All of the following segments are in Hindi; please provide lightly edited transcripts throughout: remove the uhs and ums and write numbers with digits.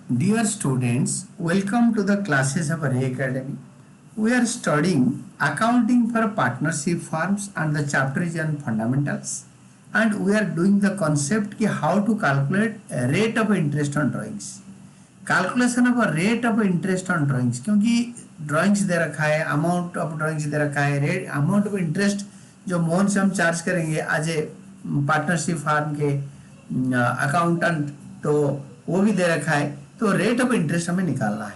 Dear students, welcome to the classes of Ray Academy. We are studying accounting for partnership firms and the chapter is on fundamentals, and we are doing the concept ki how to calculate a rate of interest on drawings. Calculation of a rate of interest on drawings, क्योंकि ड्राइंग्स दे रखा है, अमाउंट ऑफ ड्राइंग्स दे रखा है, रेट अमाउंट ऑफ इंटरेस्ट जो मोहन से हम चार्ज करेंगे एज ए पार्टनरशिप फार्म के अकाउंटेंट, तो वो भी दे रखा है। तो रेट ऑफ इंटरेस्ट हमें निकालना है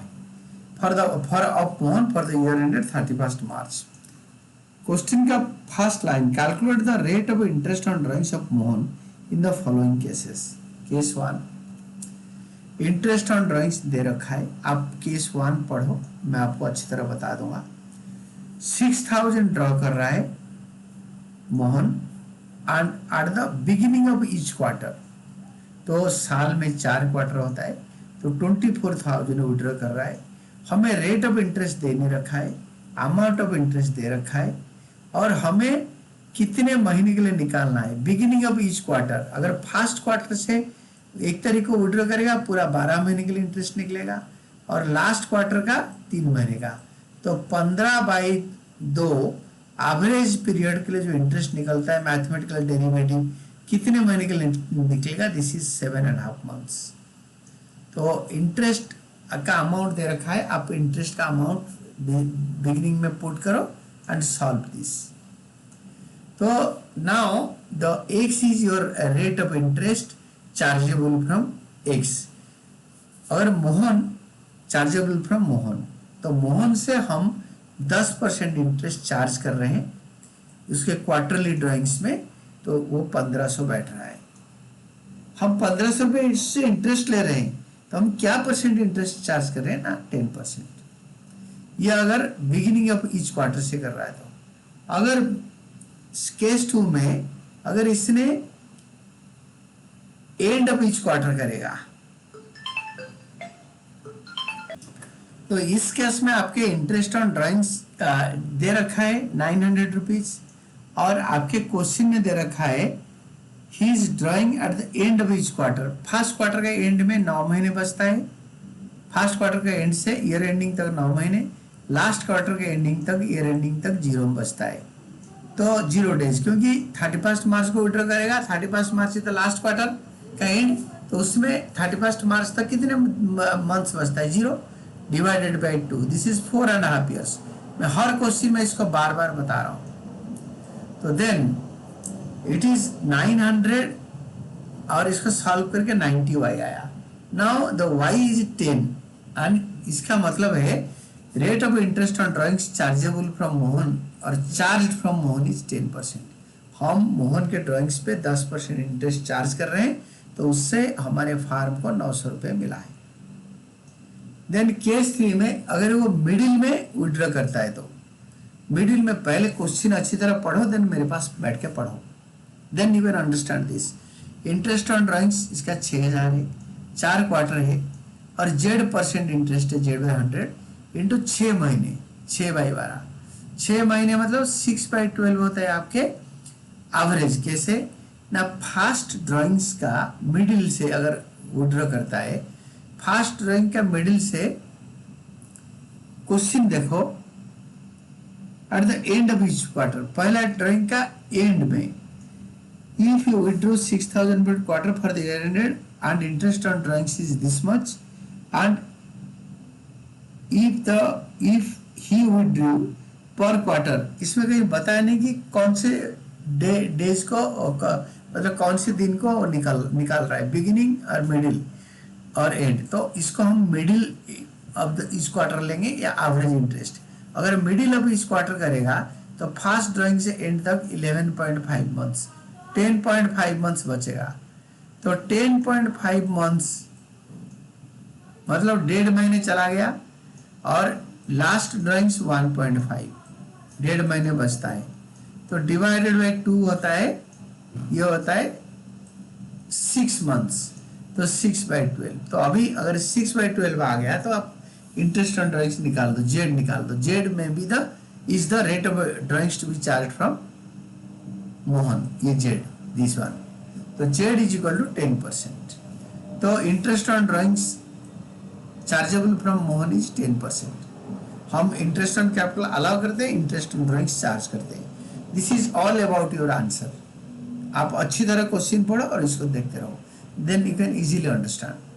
for of Mohan for the year ended 31 March. Question का first line, calculate the rate of interest on drawings of Mohan in the following cases. Case 1, interest on drawings दे रखा है, आप केस 1 पढ़ो, मैं आपको अच्छी तरह बता दूंगा। 6000 ड्रॉ कर रहा है Mohan and at the beginning of each quarter, तो साल में 4 क्वार्टर होता है, तो 24,000 विड्रॉ कर रहा है। हमें रेट ऑफ इंटरेस्ट देने रखा है, अमाउंट ऑफ इंटरेस्ट दे रखा है, और हमें कितने महीने के लिए निकालना है। बिगिनिंग ऑफ ईच क्वार्टर, अगर फर्स्ट क्वार्टर से 1 तारीख को विड्रॉ करेगा पूरा 12 महीने के लिए इंटरेस्ट निकलेगा, और लास्ट क्वार्टर का 3 महीने का, तो 15/2 एवरेज पीरियड के लिए जो इंटरेस्ट निकलता है मैथमेटिकल डेरिवेटिव कितने महीने के लिए निकलेगा, दिस इज 7.5 मंथ्स। तो इंटरेस्ट का अमाउंट दे रखा है, आप इंटरेस्ट का अमाउंट बिगिनिंग में पुट करो एंड सॉल्व दिस। तो now the x is your rate of interest chargeable from x. अगर मोहन चार्जेबल फ्रॉम मोहन, तो मोहन से हम 10% इंटरेस्ट चार्ज कर रहे हैं उसके क्वार्टरली ड्राइंग्स में, तो वो 1500 बैठ रहा है। हम 1500 रुपये इससे इंटरेस्ट ले रहे हैं, तो हम क्या परसेंट इंटरेस्ट चार्ज कर रहे हैं ना, 10%। ये अगर बिगिनिंग ऑफ ईच क्वार्टर से कर रहा है। तो अगर केस 2 में अगर इसने एंड ऑफ ईच क्वार्टर करेगा, तो इस केस में आपके इंटरेस्ट ऑन ड्राइंग्स दे रखा है 900 रुपीज, और आपके क्वेश्चन में दे रखा है he is drawing at the end of each quarter. First quarter का एंड में 9 महीने बचता है, फर्स्ट क्वार्टर का एंड से ईयर एंडिंग तक 9 महीने, लास्ट क्वार्टर के एंडिंग तक ईयर एंडिंग तक 0 बचता है, तो 0 डेज, क्योंकि 31 मार्च को विड्रॉ करेगा, 31 मार्च से तो लास्ट क्वार्टर का एंड, तो उसमें 31 मार्च तक कितने मंथ्स बचता है, 0 divided by 2, this is 4.5 years. मैं हर क्वेश्चन में इसको बार बार बता रहा हूँ। तो देन इट इज 900 और इसको सॉल्व करके 90y आया। Now the y is 10 and इसका मतलब है rate of interest on drawings chargeable from Mohan और चार्ज फ्रॉम मोहन इज 10%। हम मोहन के ड्राइंग्स पे 10% इंटरेस्ट चार्ज कर रहे हैं, तो उससे हमारे फार्म को 900 रुपये मिला है। देन केस 3 में अगर वो मिडिल में विड्रॉ करता है, तो मिडिल में पहले क्वेश्चन अच्छी तरह पढ़ो, देन मेरे पास बैठ के पढ़ो, then you can understand this. Interest on drawings इसका 6000 है, 4 क्वार्टर है, और Z% इंटरेस्ट है Z/100 इंटू 6 महीने, 6/12, 6 महीने मतलब 6/12 होता है आपके एवरेज। कैसे ना, फास्ट ड्राइंग्स का मिडिल से अगर विड्रॉ करता है, फास्ट ड्राइंग का मिडिल से क्वेश्चन देखो, at the end of each quarter, पहला ड्राइंग का एंड में, if you withdraw 6000 per quarter for the year ended and interest on drawings is this much, and if he withdrew per quarter, इसमें कहीं बताया नहीं कि कौन से डेज को मतलब कौन से दिन को निकाल रहा है, बिगिनिंग और मिडिल और एंड, तो इसको हम मिडिल ऑफ द इस क्वार्टर लेंगे या एवरेज इंटरेस्ट। अगर मिडिल ऑफ इस क्वार्टर करेगा, तो फर्स्ट ड्राइंग से एंड तक 11.5 मंथ्स, 10.5 मंथ्स बचेगा, तो 10.5 मंथ्स मतलब 1.5 महीने चला गया, और लास्ट ड्राइंग्स 1.5, 1.5 महीने बचता है, तो डिवाइडेड बाई 2 होता है, ये होता है 6 मंथ्स, तो 6/12। तो अभी अगर 6/12 आ गया, तो आप इंटरेस्ट ऑन ड्राइंग्स निकाल दो, Z निकाल दो, Z में भी the is the rate of drawings to be charge from Mohan, ये Z, दिस वन, तो Z इज इक्वल टू 10%। तो interest on drawings chargeable from Mohan is 10%। हम इंटरेस्ट ऑन कैपिटल अलाउ करते हैं, इंटरेस्ट ऑन ड्रॉइंग्स चार्ज करते हैं। This is all about your answer. आप अच्छी तरह क्वेश्चन पढ़ो और इसको देखते रहो, then you can easily understand.